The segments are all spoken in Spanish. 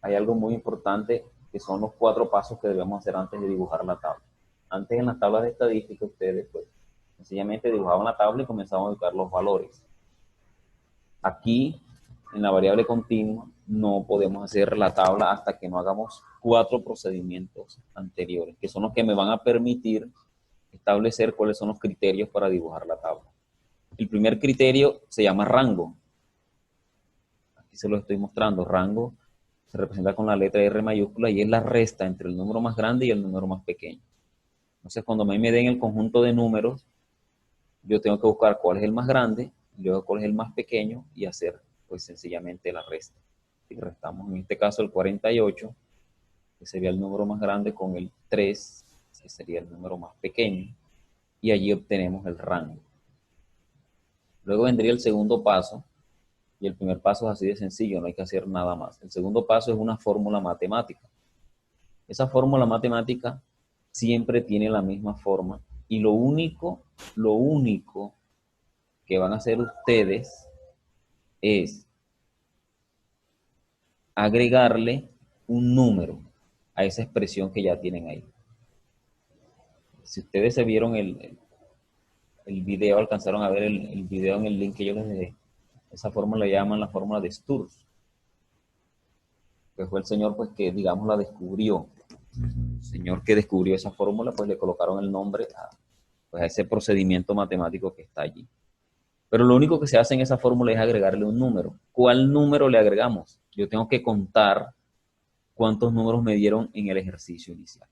hay algo muy importante que son los 4 pasos que debemos hacer antes de dibujar la tabla. Antes en las tablas de estadística ustedes pues sencillamente dibujaban la tabla y comenzaban a ubicar los valores. Aquí en la variable continua no podemos hacer la tabla hasta que no hagamos 4 procedimientos anteriores, que son los que me van a permitir establecer cuáles son los criterios para dibujar la tabla. El primer criterio se llama rango. Aquí se lo estoy mostrando. Rango se representa con la letra R mayúscula y es la resta entre el número más grande y el número más pequeño. Entonces, cuando a mí me den el conjunto de números, yo tengo que buscar cuál es el más grande, luego cuál es el más pequeño y hacer, pues, sencillamente la resta. Y restamos, en este caso, el 48, que sería el número más grande, con el 3, que sería el número más pequeño, y allí obtenemos el rango. Luego vendría el segundo paso, y el primer paso es así de sencillo, no hay que hacer nada más. El segundo paso es una fórmula matemática. Esa fórmula matemática siempre tiene la misma forma, y lo único que van a hacer ustedes es agregarle un número a esa expresión que ya tienen ahí. Si ustedes se vieron el video, alcanzaron a ver el video en el link que yo les dejé, esa fórmula la llaman la fórmula de Sturz, que fue el señor pues que digamos la descubrió. El señor que descubrió esa fórmula pues le colocaron el nombre pues, a ese procedimiento matemático que está allí. Pero lo único que se hace en esa fórmula es agregarle un número. ¿Cuál número le agregamos? Yo tengo que contar cuántos números me dieron en el ejercicio inicial.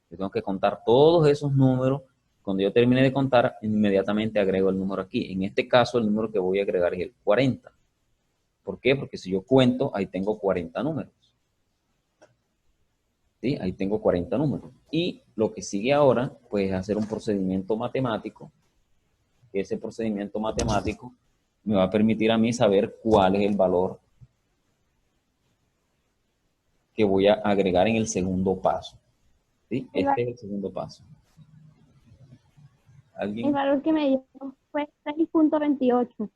Yo tengo que contar todos esos números. Cuando yo termine de contar, inmediatamente agrego el número aquí. En este caso, el número que voy a agregar es el 40. ¿Por qué? Porque si yo cuento, ahí tengo 40 números. ¿Sí? Ahí tengo 40 números. Y lo que sigue ahora, pues, es hacer un procedimiento matemático. Ese procedimiento matemático me va a permitir a mí saber cuál es el valor que voy a agregar en el segundo paso. ¿Sí? Este es el segundo paso. El valor que me dio fue 6.28.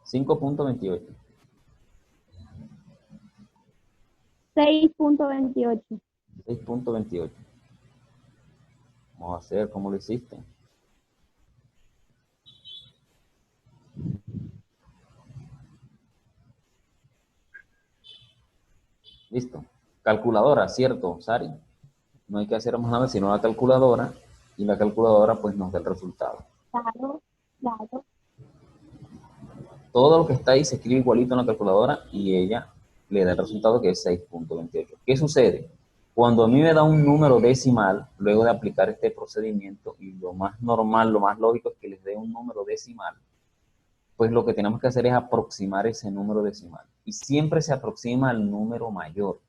5.28. 6.28. 6.28. Vamos a hacer cómo lo hiciste. Listo. Calculadora, ¿cierto, Sari? No hay que hacer más nada sino la calculadora y la calculadora pues nos da el resultado. Claro, claro. Todo lo que está ahí se escribe igualito en la calculadora y ella le da el resultado que es 6.28. ¿Qué sucede? Cuando a mí me da un número decimal, luego de aplicar este procedimiento, y lo más normal, lo más lógico es que les dé un número decimal, pues lo que tenemos que hacer es aproximar ese número decimal. Y siempre se aproxima al número mayor.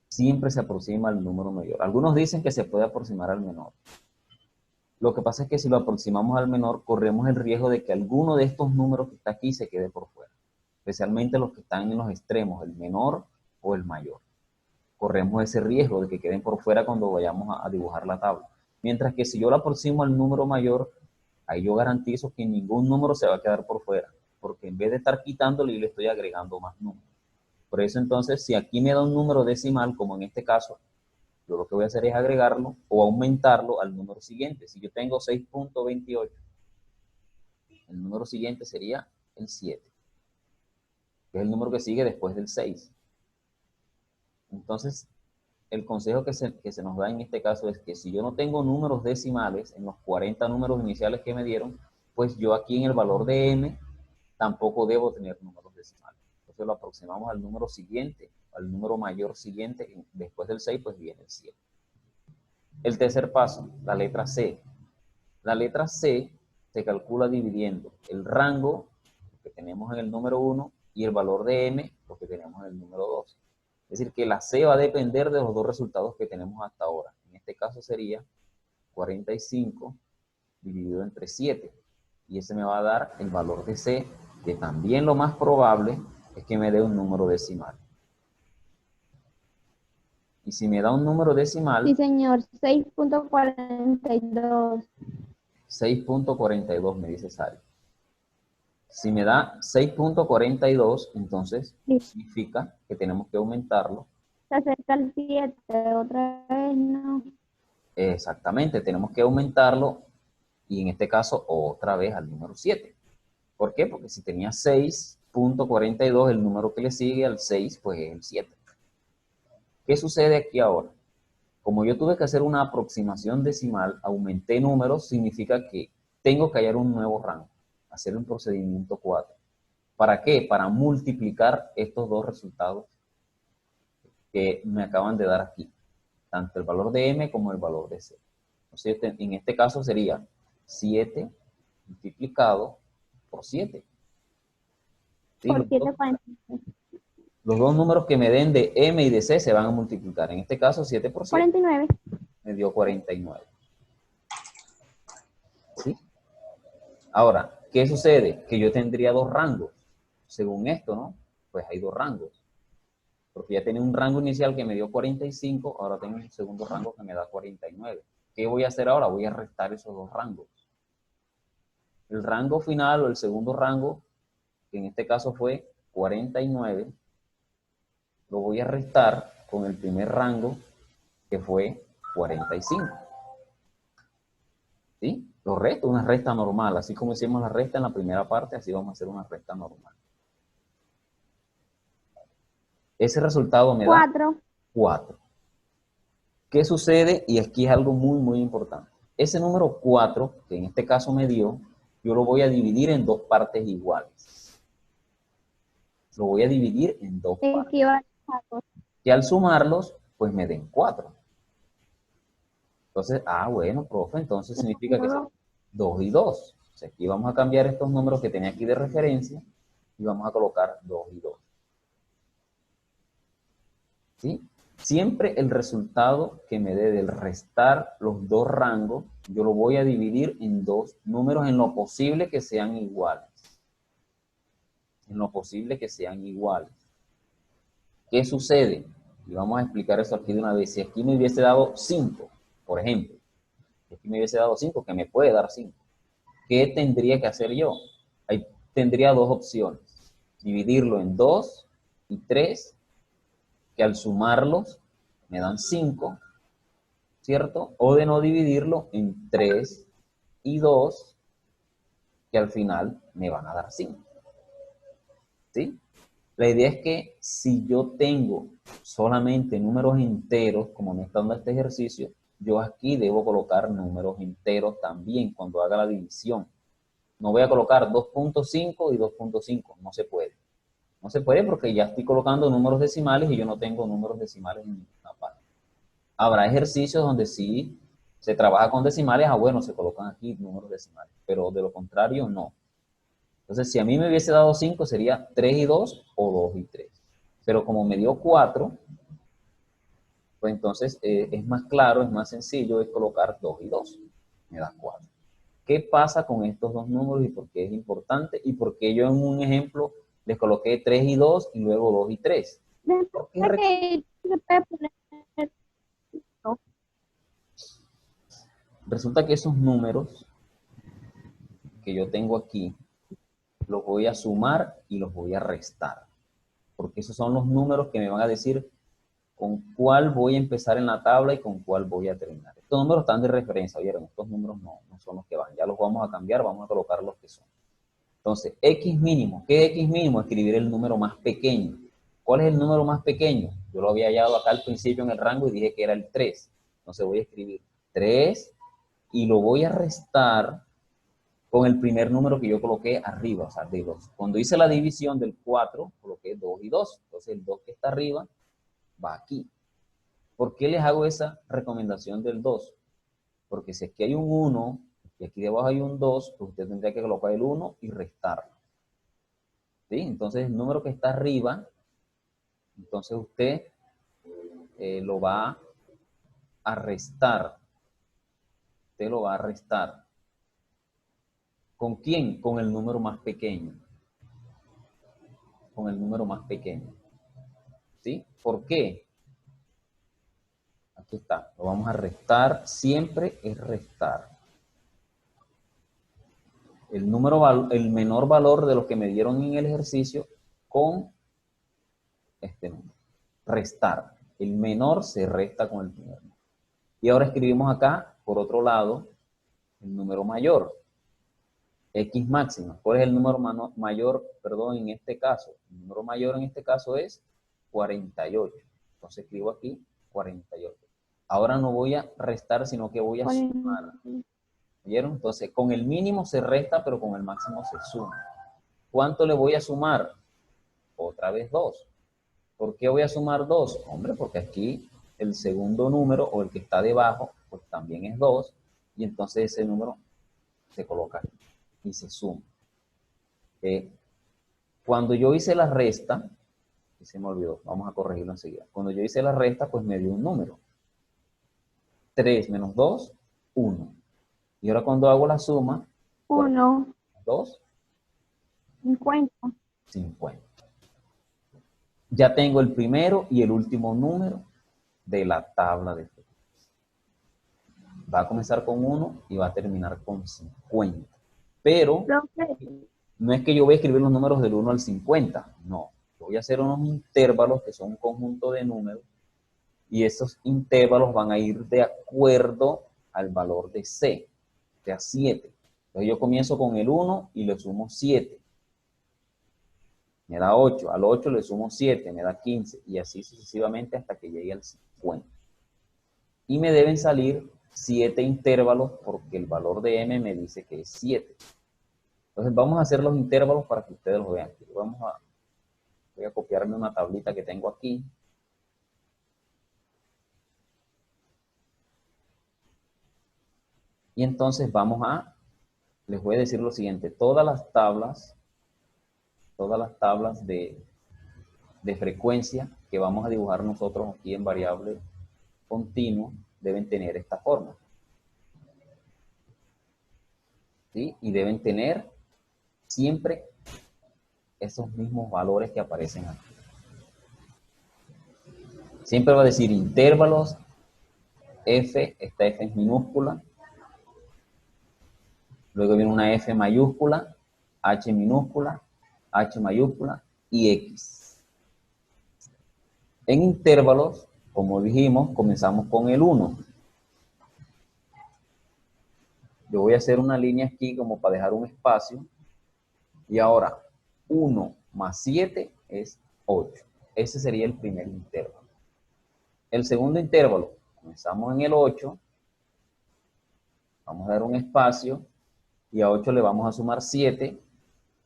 Siempre se aproxima al número mayor. Algunos dicen que se puede aproximar al menor. Lo que pasa es que si lo aproximamos al menor, corremos el riesgo de que alguno de estos números que está aquí se quede por fuera. Especialmente los que están en los extremos, el menor o el mayor. Corremos ese riesgo de que queden por fuera cuando vayamos a dibujar la tabla. Mientras que si yo lo aproximo al número mayor, ahí yo garantizo que ningún número se va a quedar por fuera, porque en vez de estar quitándole, le estoy agregando más números. Por eso entonces, si aquí me da un número decimal, como en este caso, yo lo que voy a hacer es agregarlo o aumentarlo al número siguiente. Si yo tengo 6.28, el número siguiente sería el 7, que es el número que sigue después del 6. Entonces, el consejo que se nos da en este caso es que si yo no tengo números decimales en los 40 números iniciales que me dieron, pues yo aquí en el valor de m tampoco debo tener números decimales. Entonces lo aproximamos al número siguiente, al número mayor siguiente, y después del 6 pues viene el 7. El tercer paso, la letra C. La letra C se calcula dividiendo el rango que tenemos en el número 1 y el valor de m, lo que tenemos en el número 2. Es decir, que la C va a depender de los dos resultados que tenemos hasta ahora. En este caso sería 45 dividido entre 7. Y ese me va a dar el valor de C, que también lo más probable es que me dé un número decimal. Y si me da un número decimal... Sí, señor, 6.42. 6.42 me dice Sari. Si me da 6.42, entonces Sí. significa que tenemos que aumentarlo. Se acerca el 7, otra vez no. Exactamente, tenemos que aumentarlo y en este caso otra vez al número 7. ¿Por qué? Porque si tenía 6.42, el número que le sigue al 6, pues es el 7. ¿Qué sucede aquí ahora? Como yo tuve que hacer una aproximación decimal, aumenté números, significa que tengo que hallar un nuevo rango, hacer un procedimiento 4. ¿Para qué? Para multiplicar estos dos resultados que me acaban de dar aquí, tanto el valor de m como el valor de c. Entonces, en este caso sería 7 multiplicado por 7. ¿Sí? Por 7, Los dos números que me den de m y de c se van a multiplicar. En este caso, 7 por 7 49. me dio 49. ¿Sí? Ahora, ¿qué sucede? Que yo tendría dos rangos. Según esto, ¿no? Pues hay dos rangos. Porque ya tenía un rango inicial que me dio 45, ahora tengo un segundo rango que me da 49. ¿Qué voy a hacer ahora? Voy a restar esos dos rangos. El rango final o el segundo rango, que en este caso fue 49, lo voy a restar con el primer rango, que fue 45. ¿Sí? Lo resto, una resta normal. Así como hicimos la resta en la primera parte, así vamos a hacer una resta normal. Ese resultado me da 4. 4. ¿Qué sucede? Y aquí es algo muy, muy importante. Ese número 4, que en este caso me dio, yo lo voy a dividir en dos partes iguales. Lo voy a dividir en dos partes. Equivale a 2. Que al sumarlos, pues me den 4. Entonces, bueno, profe, entonces significa que son 2 y 2. O sea, aquí vamos a cambiar estos números que tenía aquí de referencia y vamos a colocar 2 y 2. ¿Sí? Siempre el resultado que me dé del restar los dos rangos, yo lo voy a dividir en dos números en lo posible que sean iguales. En lo posible que sean iguales. ¿Qué sucede? Y vamos a explicar eso aquí de una vez. Si aquí me hubiese dado 5, por ejemplo, si aquí me hubiese dado 5, que me puede dar 5, ¿qué tendría que hacer yo? Ahí tendría dos opciones. Dividirlo en 2 y 3, que al sumarlos me dan 5, ¿cierto? O de no dividirlo en 3 y 2, que al final me van a dar 5. ¿Sí? La idea es que si yo tengo solamente números enteros, como me está dando este ejercicio, yo aquí debo colocar números enteros también cuando haga la división. No voy a colocar 2.5 y 2.5, no se puede. No se puede porque ya estoy colocando números decimales y yo no tengo números decimales en ninguna parte. Habrá ejercicios donde sí se trabaja con decimales, bueno, se colocan aquí números decimales, pero de lo contrario no. Entonces, si a mí me hubiese dado 5, sería 3 y 2 o 2 y 3. Pero como me dio 4, pues entonces es más claro, es más sencillo es colocar 2 y 2. Me da 4. ¿Qué pasa con estos dos números y por qué es importante? Y por qué yo en un ejemplo les coloqué 3 y 2 y luego 2 y 3. Porque Que se puede poner no. resulta que esos números que yo tengo aquí, los voy a sumar y los voy a restar. Porque esos son los números que me van a decir con cuál voy a empezar en la tabla y con cuál voy a terminar. Estos números están de referencia, ¿oyeron? Estos números no son los que van. Ya los vamos a cambiar, vamos a colocar los que son. Entonces, X mínimo. ¿Qué es X mínimo? Escribir el número más pequeño. ¿Cuál es el número más pequeño? Yo lo había hallado acá al principio en el rango y dije que era el 3. Entonces voy a escribir 3 y lo voy a restar con el primer número que yo coloqué arriba, o sea, de 2. Cuando hice la división del 4, coloqué 2 y 2. Entonces el 2 que está arriba va aquí. ¿Por qué les hago esa recomendación del 2? Porque si aquí hay un 1 y aquí debajo hay un 2, pues usted tendría que colocar el 1 y restarlo. ¿Sí? Entonces el número que está arriba, entonces usted lo va a restar. Usted lo va a restar. ¿Con quién? Con el número más pequeño. Con el número más pequeño. ¿Sí? ¿Por qué? Aquí está. Lo vamos a restar. Siempre es restar. el menor valor de los que me dieron en el ejercicio con este número. Restar. El menor se resta con el primer número. Y ahora escribimos acá, por otro lado, el número mayor. X máxima. ¿Cuál es el número mayor, perdón, en este caso? El número mayor en este caso es 48. Entonces escribo aquí 48. Ahora no voy a restar, sino que voy a sumar. ¿Vieron? Entonces, con el mínimo se resta, pero con el máximo se suma. ¿Cuánto le voy a sumar? Otra vez 2. ¿Por qué voy a sumar 2? Hombre, porque aquí el segundo número, o el que está debajo, pues también es 2, y entonces ese número se coloca aquí y se suma. Cuando yo hice la resta, y se me olvidó, vamos a corregirlo enseguida. Cuando yo hice la resta, pues me dio un número. 3 menos 2, 1. Y ahora cuando hago la suma, 1, 2, 50. 50. Ya tengo el primero y el último número de la tabla de frecuencia. Va a comenzar con 1 y va a terminar con 50. Pero Profe, no es que yo voy a escribir los números del 1 al 50, no. Yo voy a hacer unos intervalos que son un conjunto de números y esos intervalos van a ir de acuerdo al valor de C, o sea, 7. Entonces yo comienzo con el 1 y le sumo 7. Me da 8. Al 8 le sumo 7, me da 15. Y así sucesivamente hasta que llegue al 50. Y me deben salir 7 intervalos porque el valor de M me dice que es 7. Entonces vamos a hacer los intervalos para que ustedes los vean. Voy a copiarme una tablita que tengo aquí. Y entonces les voy a decir lo siguiente. Todas las tablas de frecuencia que vamos a dibujar nosotros aquí en variable continua deben tener esta forma. ¿Sí? Y deben tener siempre esos mismos valores que aparecen aquí. Siempre va a decir intervalos, F, esta F es minúscula. Luego viene una F mayúscula, H minúscula, H mayúscula y X. En intervalos, como dijimos, comenzamos con el 1. Yo voy a hacer una línea aquí como para dejar un espacio. Y ahora, 1 más 7 es 8. Ese sería el primer intervalo. El segundo intervalo, comenzamos en el 8. Vamos a dar un espacio. Y a 8 le vamos a sumar 7,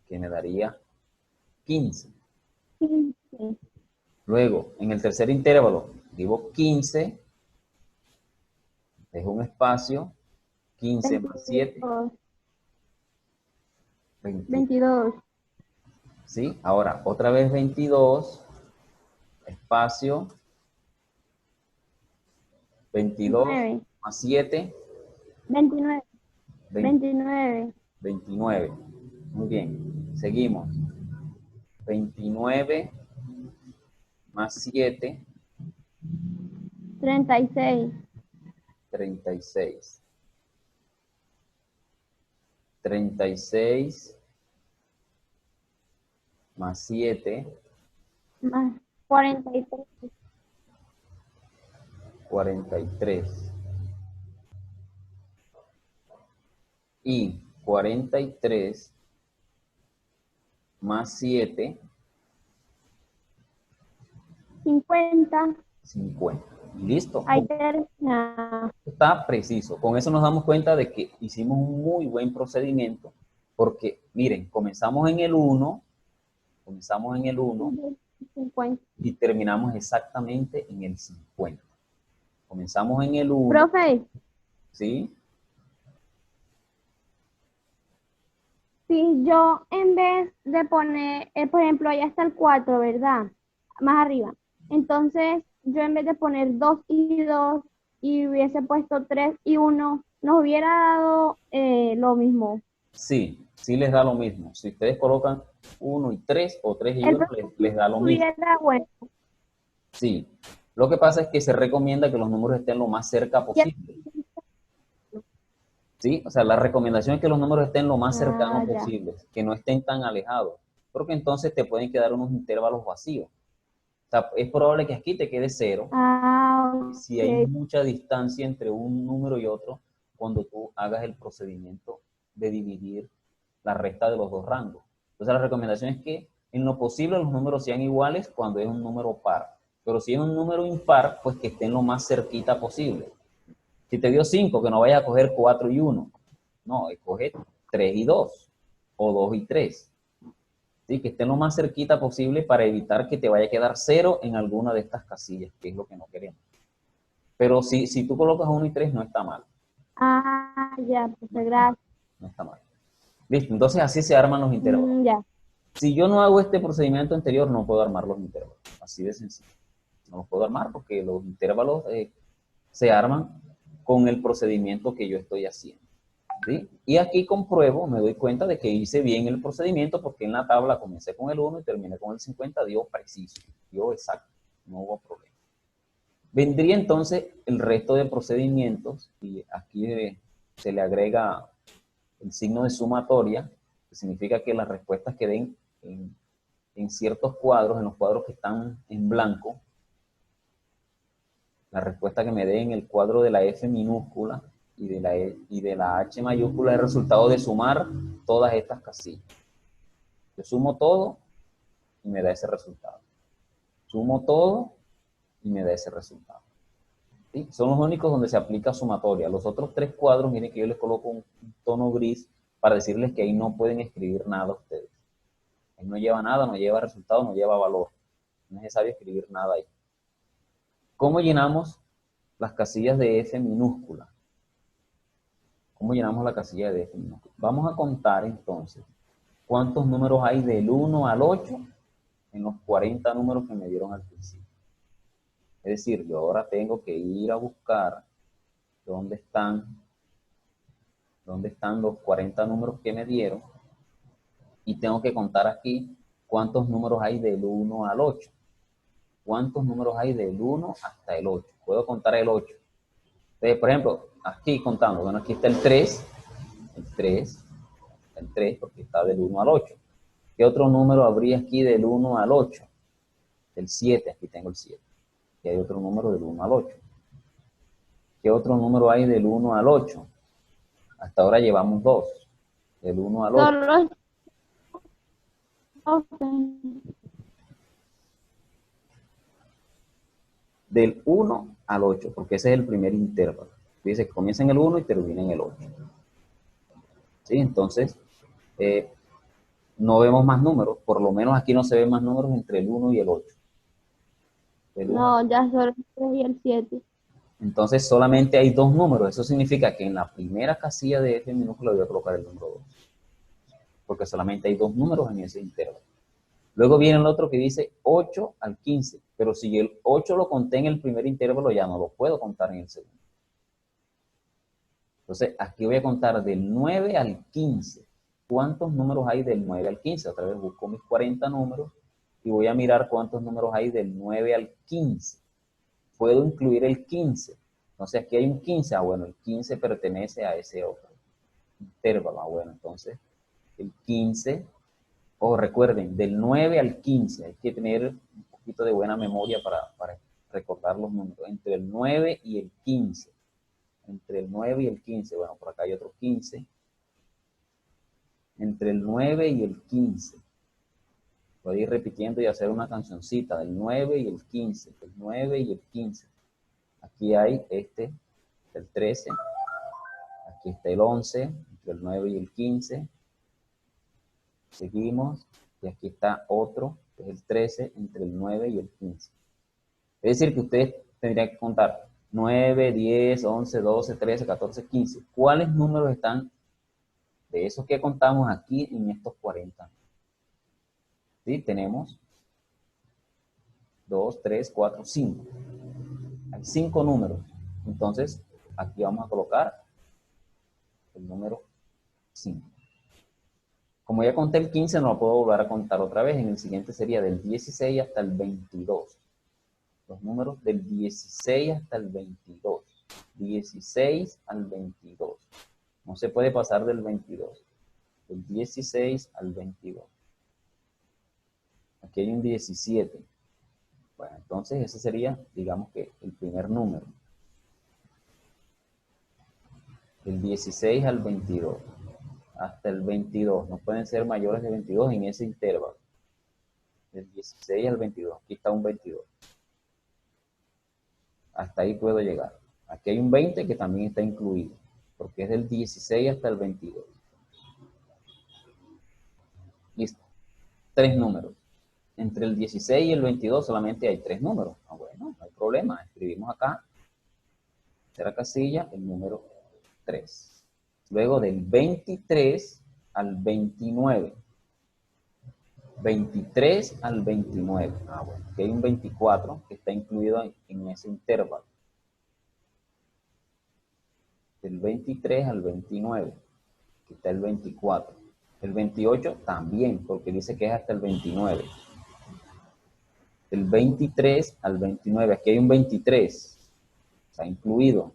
que me daría 15. 15. Luego, en el tercer intervalo, digo 15. Dejo un espacio. 15 más 7. 22. ¿Sí? Ahora, otra vez 22. Espacio. 22 29. más 7. 29. 29. 29. Muy bien. Seguimos. 29 más 7. 36. 36. 36 más 7. Más 43. 43. Y 43 más 7. 50. 50. ¿Listo? Ahí termina. Está preciso. Con eso nos damos cuenta de que hicimos un muy buen procedimiento porque, miren, comenzamos en el 1 50. y terminamos exactamente en el 50. Comenzamos en el 1, Profe, ¿sí? si yo en vez de poner, por ejemplo, allá está el 4, ¿verdad? Más arriba. Entonces, yo en vez de poner 2 y 2 y hubiese puesto 3 y 1, nos hubiera dado lo mismo. Sí, sí les da lo mismo. Si ustedes colocan 1 y 3 o 3 y El 1, les da lo mismo. hubiera, bueno, Sí. Lo que pasa es que se recomienda que los números estén lo más cerca posible. ¿Sí? O sea, la recomendación es que los números estén lo más cercanos Ya. posibles, que no estén tan alejados, porque entonces te pueden quedar unos intervalos vacíos. O sea, es probable que aquí te quede 0, Ah, y si hay ok. mucha distancia entre un número y otro, cuando tú hagas el procedimiento de dividir la resta de los dos rangos. Entonces la recomendación es que en lo posible los números sean iguales cuando es un número par, pero si es un número impar, pues que estén lo más cerquita posible. Si te dio 5, que no vayas a coger 4 y 1. No, escoge 3 y 2 o 2 y 3. ¿Sí? Que estén lo más cerquita posible para evitar que te vaya a quedar 0 en alguna de estas casillas, que es lo que no queremos. Pero si tú colocas 1 y 3, no está mal. Ah, ya, No profe, está mal. gracias. No está mal. Listo, entonces así se arman los intervalos. Ya. Si yo no hago este procedimiento anterior, no puedo armar los intervalos. Así de sencillo. No los puedo armar porque los intervalos se arman con el procedimiento que yo estoy haciendo. ¿Sí? Y aquí compruebo, me doy cuenta de que hice bien el procedimiento porque en la tabla comencé con el 1 y terminé con el 50, dio preciso, dio exacto, no hubo problema. Vendría entonces el resto de procedimientos y aquí se le agrega el signo de sumatoria, que significa que las respuestas que den en ciertos cuadros, en los cuadros que están en blanco, la respuesta que me dé en el cuadro de la F minúscula y de la H mayúscula es el resultado de sumar todas estas casillas. Yo sumo todo y me da ese resultado. Sumo todo y me da ese resultado. ¿Sí? Son los únicos donde se aplica sumatoria. Los otros 3 cuadros, miren que yo les coloco un tono gris para decirles que ahí no pueden escribir nada ustedes. Ahí no lleva nada, no lleva resultado, no lleva valor. No es necesario escribir nada ahí. ¿Cómo llenamos las casillas de F minúscula? ¿Cómo llenamos la casilla de F minúscula? Vamos a contar entonces cuántos números hay del 1 al 8 en los 40 números que me dieron al principio. Es decir, yo ahora tengo que ir a buscar dónde están los 40 números que me dieron y tengo que contar aquí cuántos números hay del 1 al 8. ¿Cuántos números hay del 1 hasta el 8? Puedo contar el 8. Entonces, por ejemplo, aquí contando, bueno, aquí está el 3, el 3 porque está del 1 al 8. ¿Qué otro número habría aquí del 1 al 8? El 7, aquí tengo el 7. Y hay otro número del 1 al 8. ¿Qué otro número hay del 1 al 8? Hasta ahora llevamos 2. Del 1 al 8. Solo Del 1 al 8, porque ese es el primer intervalo. Dice que comienza en el 1 y termina en el 8. ¿Sí? Entonces, no vemos más números, por lo menos aquí no se ven más números entre el 1 y el 8. Del 1 al 8. No, ya solo el 3 y el 7. Entonces solamente hay 2 números. Eso significa que en la primera casilla de F minúscula voy a colocar el número 2. Porque solamente hay 2 números en ese intervalo. Luego viene el otro que dice 8 al 15. Pero si el 8 lo conté en el primer intervalo, ya no lo puedo contar en el segundo. Entonces aquí voy a contar del 9 al 15. ¿Cuántos números hay del 9 al 15? Otra vez busco mis 40 números y voy a mirar cuántos números hay del 9 al 15. Puedo incluir el 15. Entonces aquí hay un 15. Ah, bueno, el 15 pertenece a ese otro intervalo. Ah, bueno, entonces el 15, recuerden, del 9 al 15. Hay que tener un poquito de buena memoria para recordar los números. Entre el 9 y el 15. Entre el 9 y el 15. Bueno, por acá hay otro 15. Entre el 9 y el 15. Voy a ir repitiendo y hacer una cancioncita del 9 y el 15. El 9 y el 15. Aquí hay el 13. Aquí está el 11, entre el 9 y el 15. Seguimos. Y aquí está otro, que es el 13, entre el 9 y el 15. Es decir, que ustedes tendrían que contar 9, 10, 11, 12, 13, 14, 15. ¿Cuáles números están de esos que contamos aquí en estos 40? ¿Sí? Tenemos 2, 3, 4, 5. Hay 5 números. Entonces, aquí vamos a colocar el número 5. Como ya conté el 15, no lo puedo volver a contar otra vez. En el siguiente sería del 16 hasta el 22. Los números del 16 hasta el 22. 16 al 22. No se puede pasar del 22. Del 16 al 22. Aquí hay un 17. Bueno, entonces ese sería, digamos que, el primer número. Del 16 al 22. Hasta el 22. No pueden ser mayores de 22 en ese intervalo. Del 16 al 22. Aquí está un 22. Hasta ahí puedo llegar. Aquí hay un 20 que también está incluido, porque es del 16 hasta el 22. Listo. 3 números. Entre el 16 y el 22 solamente hay 3 números. Ah, bueno, no hay problema. Escribimos acá, tercera casilla, el número 3. Luego del 23 al 29. 23 al 29. Ah, bueno, aquí hay un 24 que está incluido en ese intervalo. Del 23 al 29. Aquí está el 24. El 28 también, porque dice que es hasta el 29. Del 23 al 29. Aquí hay un 23. Está incluido.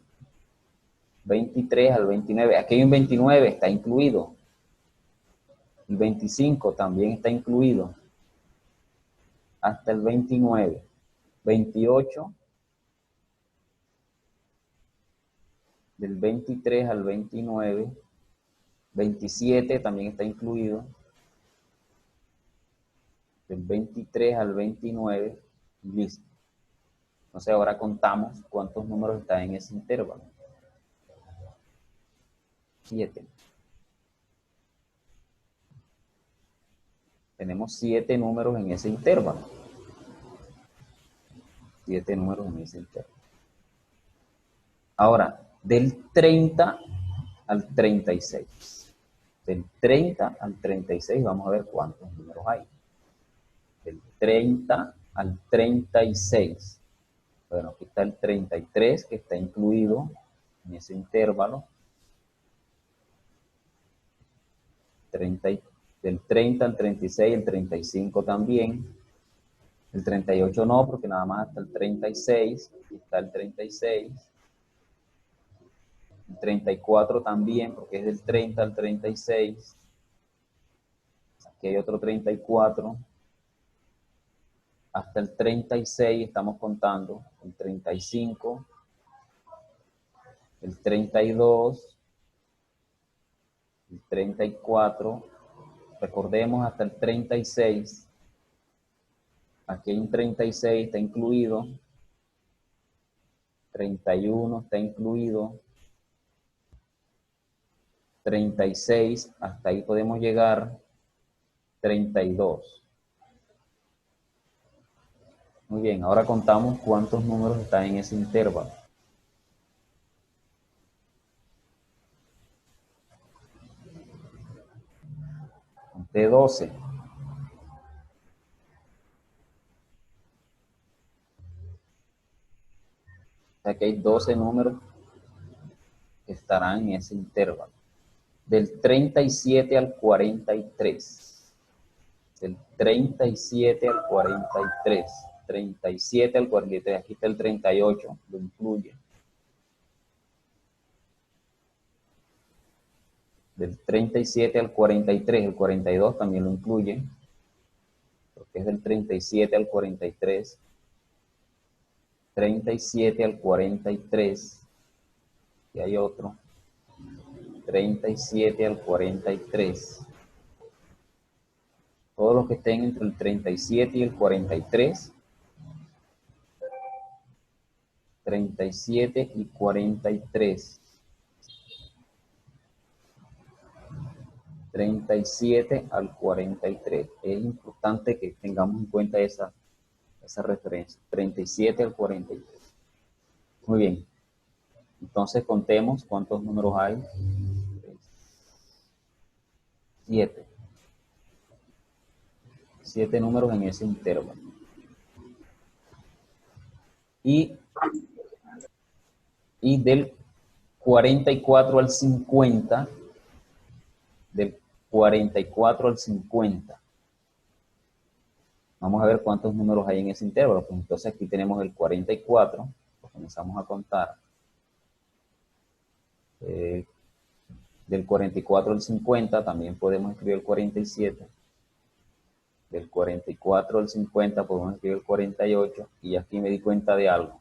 23 al 29. Aquí hay un 29. Está incluido. El 25 también está incluido. Hasta el 29. 28. Del 23 al 29. 27 también está incluido. Del 23 al 29. Listo. Entonces ahora contamos cuántos números están en ese intervalo. 7. Tenemos 7 números en ese intervalo. 7 números en ese intervalo. Ahora, del 30 al 36. Del 30 al 36 vamos a ver cuántos números hay. Del 30 al 36. Bueno, aquí está el 33 que está incluido en ese intervalo. Del 30 al 36, el 35 también. El 38 no, porque nada más hasta el 36. Aquí está el 36. El 34 también, porque es del 30 al 36. Aquí hay otro 34. Hasta el 36 estamos contando. El 35. El 32. El 34. Recordemos hasta el 36. Aquí hay un 36, está incluido. 31 está incluido. 36, hasta ahí podemos llegar. 32. Muy bien, ahora contamos cuántos números están en ese intervalo. Conté 12. O sea que hay 12 números que estarán en ese intervalo. Del 37 al 43. Del 37 al 43. 37 al 43. Aquí está el 38, lo incluye. Del 37 al 43, el 42 también lo incluye, porque es del 37 al 43. 37 al 43. Y hay otro. 37 al 43. Todos los que estén entre el 37 y el 43. 37 y 43. 37 al 43. Es importante que tengamos en cuenta esa referencia. 37 al 43. Muy bien. Entonces contemos cuántos números hay. 7. 7 números en ese intervalo. Y del 44 al 50. Del 44 al 50. Vamos a ver cuántos números hay en ese intervalo. Pues entonces aquí tenemos el 44. Pues comenzamos a contar. Del Del 44 al 50 también podemos escribir el 47. Del 44 al 50 podemos escribir el 48. Y aquí me di cuenta de algo.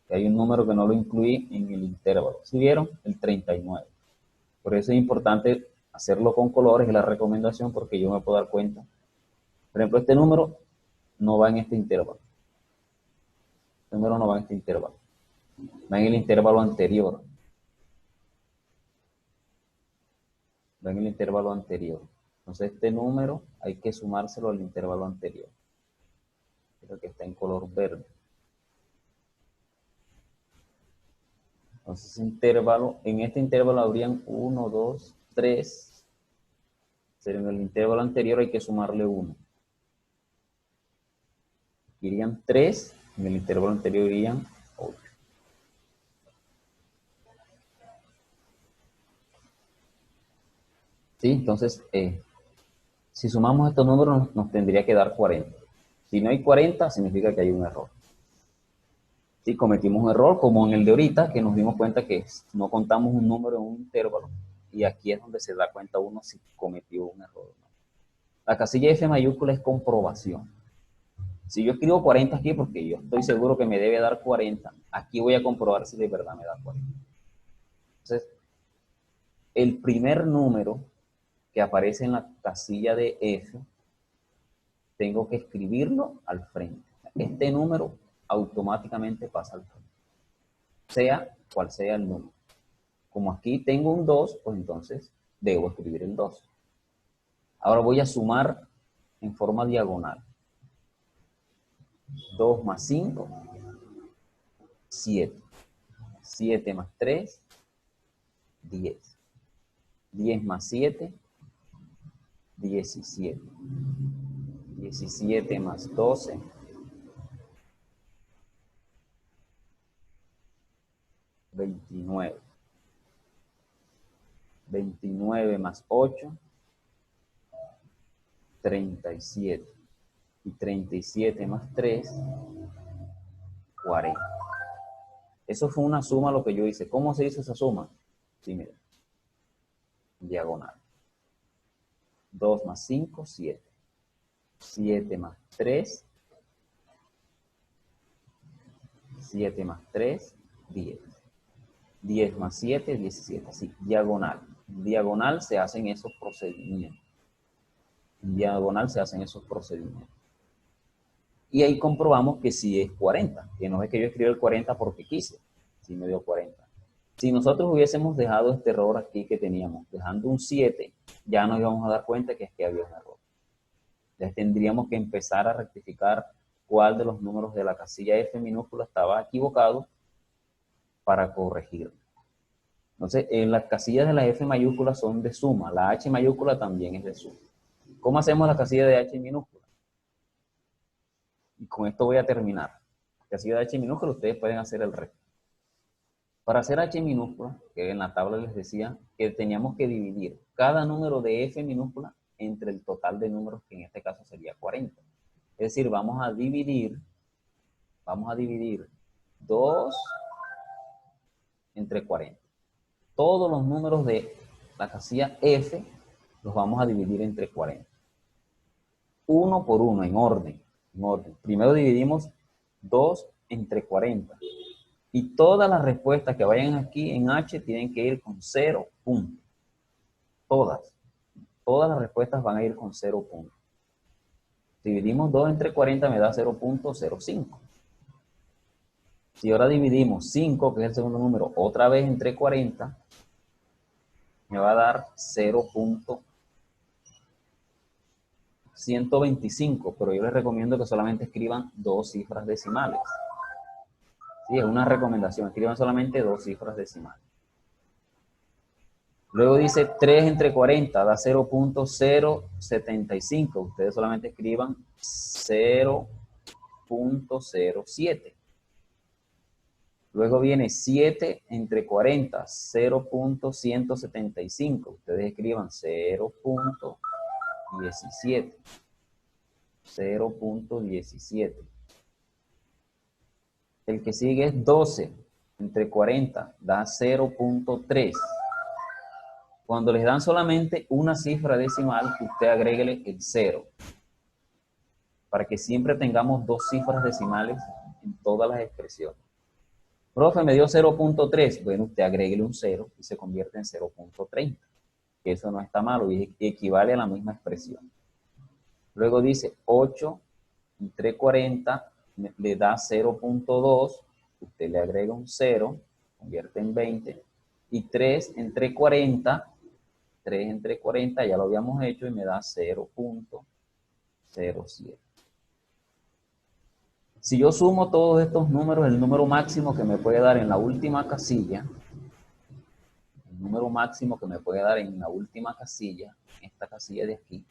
Que hay un número que no lo incluí en el intervalo. ¿Sí vieron? El 39. Por eso es importante hacerlo con colores, es la recomendación, porque yo me puedo dar cuenta. Por ejemplo, este número no va en este intervalo. Este número no va en este intervalo. Va en el intervalo anterior. Va en el intervalo anterior. Entonces este número hay que sumárselo al intervalo anterior. Creo que está en color verde. Entonces intervalo, en este intervalo habrían 1, 2, 3. Pero en el intervalo anterior hay que sumarle 1. Irían 3, en el intervalo anterior irían 8. ¿Sí? Entonces, si sumamos estos números nos tendría que dar 40. Si no hay 40, significa que hay un error. Si cometimos un error, como en el de ahorita, que nos dimos cuenta que no contamos un número en un intervalo. Y aquí es donde se da cuenta uno si cometió un error. La casilla F mayúscula es comprobación. Si yo escribo 40 aquí, porque yo estoy seguro que me debe dar 40, aquí voy a comprobar si de verdad me da 40. Entonces, el primer número que aparece en la casilla de F, tengo que escribirlo al frente. Este número automáticamente pasa al frente, sea cual sea el número. Como aquí tengo un 2, pues entonces debo escribir el 2. Ahora voy a sumar en forma diagonal. 2 más 5, 7. 7 más 3, 10. 10 más 7, 17. 17 más 12, 29. 29 más 8, 37. Y 37 más 3, 40. Eso fue una suma lo que yo hice. ¿Cómo se hizo esa suma? Sí, miren. Diagonal. 2 más 5, 7. 7 más 3. 7 más 3, 10. 10 más 7, 17. Así, diagonal. Diagonal se hacen esos procedimientos. Diagonal se hacen esos procedimientos. Y ahí comprobamos que sí es 40. Que no es que yo escribí el 40 porque quise. Sí me dio 40. Si nosotros hubiésemos dejado este error aquí que teníamos, dejando un 7, ya nos íbamos a dar cuenta que es que había un error. Entonces tendríamos que empezar a rectificar cuál de los números de la casilla F minúscula estaba equivocado para corregirlo. Entonces, en las casillas de la F mayúscula son de suma, la H mayúscula también es de suma. ¿Cómo hacemos la casilla de H minúscula? Y con esto voy a terminar. La casilla de H minúscula, ustedes pueden hacer el resto. Para hacer H minúscula, que en la tabla les decía que teníamos que dividir cada número de F minúscula entre el total de números, que en este caso sería 40. Es decir, vamos a dividir 2 entre 40. Todos los números de la casilla F los vamos a dividir entre 40. Uno por uno, en orden. Primero dividimos 2 entre 40. Y todas las respuestas que vayan aquí en H tienen que ir con 0 puntos. Todas las respuestas van a ir con 0 puntos. Dividimos 2 entre 40 me da 0.05. Si ahora dividimos 5, que es el segundo número, otra vez entre 40, me va a dar 0.125, pero yo les recomiendo que solamente escriban 2 cifras decimales. Sí, es una recomendación, escriban solamente 2 cifras decimales. Luego dice 3 entre 40 da 0.075. Ustedes solamente escriban 0.07. Luego viene 7 entre 40, 0.175. Ustedes escriban 0.17. 0.17. El que sigue es 12 entre 40, da 0.3. Cuando les dan solamente una cifra decimal, usted agréguele el 0. Para que siempre tengamos dos cifras decimales en todas las expresiones. Profe, me dio 0.3. Bueno, usted agréguele un 0 y se convierte en 0.30. Que eso no está malo y equivale a la misma expresión. Luego dice 8 entre 40 le da 0.2. Usted le agrega un 0, convierte en 20. Y 3 entre 40 ya lo habíamos hecho y me da 0.07. Si yo sumo todos estos números, el número máximo que me puede dar en la última casilla, esta casilla de aquí,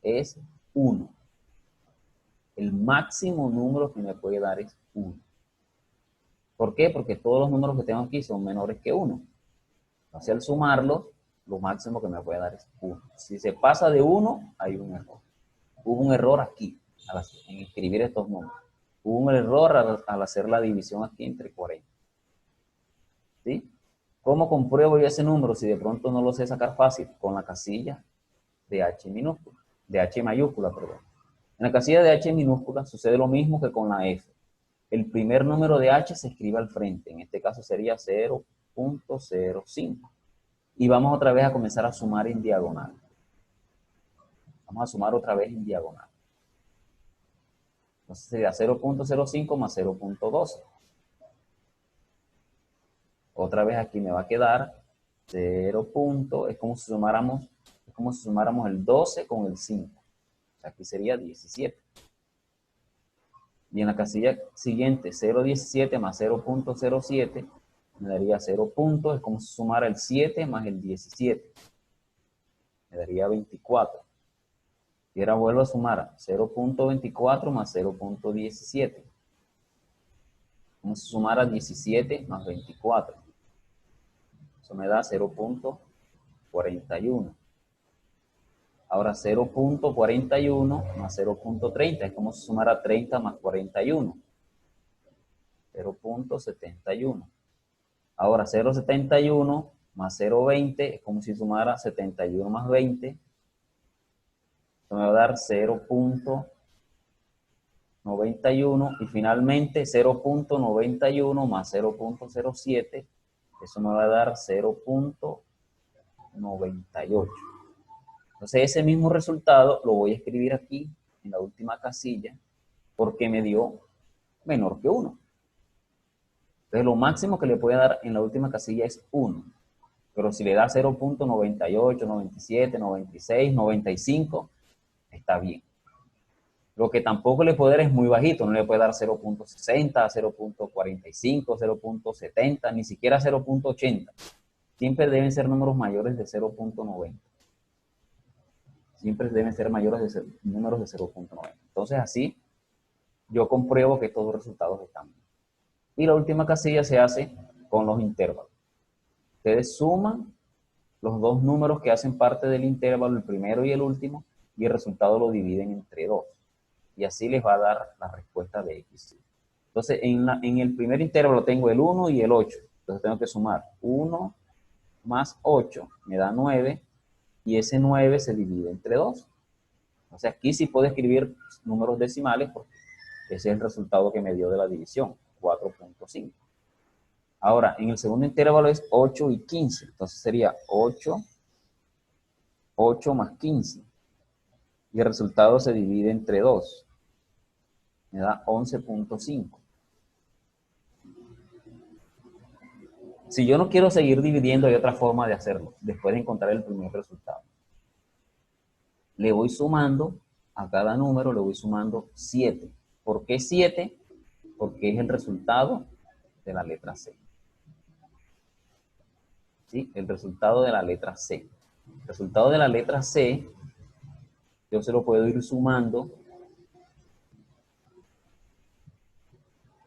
es 1. El máximo número que me puede dar es 1. ¿Por qué? Porque todos los números que tengo aquí son menores que 1. Entonces, al sumarlos, lo máximo que me puede dar es 1. Si se pasa de 1, hay un error. Hubo un error aquí, en escribir estos números. Hubo un error al hacer la división aquí entre 40. ¿Sí? ¿Cómo compruebo yo ese número si de pronto no lo sé sacar fácil? Con la casilla de H minúscula, de H mayúscula, perdón. En la casilla de H minúscula sucede lo mismo que con la F. El primer número de H se escribe al frente, en este caso sería 0.05. Y vamos otra vez a comenzar a sumar en diagonal. Vamos a sumar otra vez en diagonal. Entonces sería 0.05 más 0.12. Otra vez aquí me va a quedar 0. Es como si sumáramos el 12 con el 5. O sea, aquí sería 17. Y en la casilla siguiente, 0.17 más 0.07, me daría 0 puntos. Es como si sumara el 7 más el 17. Me daría 24. Y ahora vuelvo a sumar 0.24 más 0.17. Como si sumara 17 más 24. Eso me da 0.41. Ahora 0.41 más 0.30. Es como si sumara 30 más 41. 0.71. Ahora 0.71 más 0.20 es como si sumara 71 más 20. Esto me va a dar 0.91 y finalmente 0.91 más 0.07. Eso me va a dar 0.98. Entonces ese mismo resultado lo voy a escribir aquí en la última casilla porque me dio menor que 1. Entonces lo máximo que le puede dar en la última casilla es 1. Pero si le da 0.98, 97, 96, 95, está bien. Lo que tampoco le puede dar es muy bajito, no le puede dar 0.60, 0.45, 0.70, ni siquiera 0.80. Siempre deben ser números mayores de 0.90. Siempre deben ser mayores de números de 0.90. Entonces así yo compruebo que estos resultados están bien. Y la última casilla se hace con los intervalos. Ustedes suman los dos números que hacen parte del intervalo, el primero y el último, y el resultado lo dividen entre 2. Y así les va a dar la respuesta de X. Entonces, en el primer intervalo tengo el 1 y el 8. Entonces tengo que sumar 1 más 8, me da 9, y ese 9 se divide entre 2. Entonces aquí sí puedo escribir números decimales porque ese es el resultado que me dio de la división, 4.5. Ahora, en el segundo intervalo es 8 y 15. Entonces sería 8 más 15. Y el resultado se divide entre 2. Me da 11.5. Si yo no quiero seguir dividiendo, hay otra forma de hacerlo, después de encontrar el primer resultado. Le voy sumando, a cada número le voy sumando 7. ¿Por qué 7? Porque es el resultado de la letra C. ¿Sí? El resultado de la letra C. El resultado de la letra C, yo se lo puedo ir sumando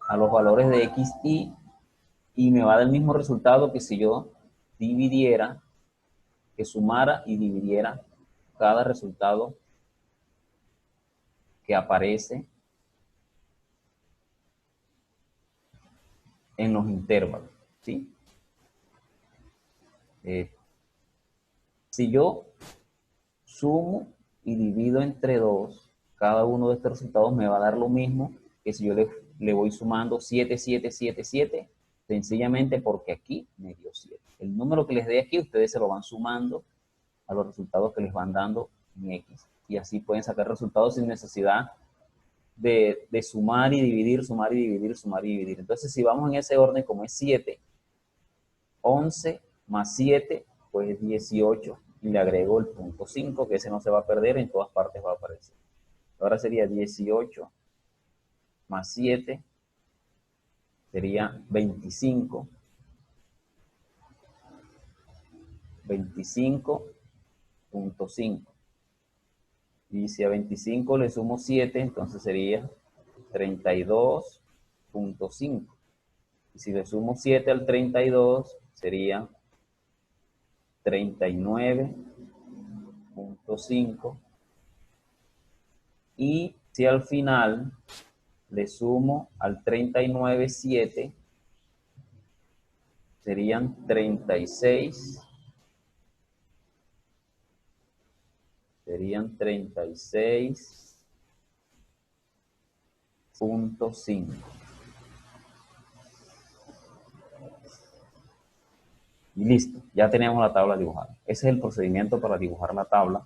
a los valores de X, y me va a dar el mismo resultado que si yo dividiera, que sumara y dividiera cada resultado que aparece en los intervalos, ¿sí? Si yo sumo y divido entre 2, cada uno de estos resultados me va a dar lo mismo que si yo le voy sumando 7, 7, 7, 7, sencillamente porque aquí me dio 7. El número que les dé aquí, ustedes se lo van sumando a los resultados que les van dando en X. Y así pueden sacar resultados sin necesidad de sumar y dividir, sumar y dividir, sumar y dividir. Entonces, si vamos en ese orden, como es 7, 11 más 7, pues 18. Y le agrego el punto 5, que ese no se va a perder, en todas partes va a aparecer. Ahora sería 18 más 7, sería 25. 25.5. Y si a 25 le sumo 7, entonces sería 32.5. Y si le sumo 7 al 32, sería 39.5. Y si al final le sumo al 39, 7, serían 36. Serían 36.5. Y listo, ya tenemos la tabla dibujada. Ese es el procedimiento para dibujar la tabla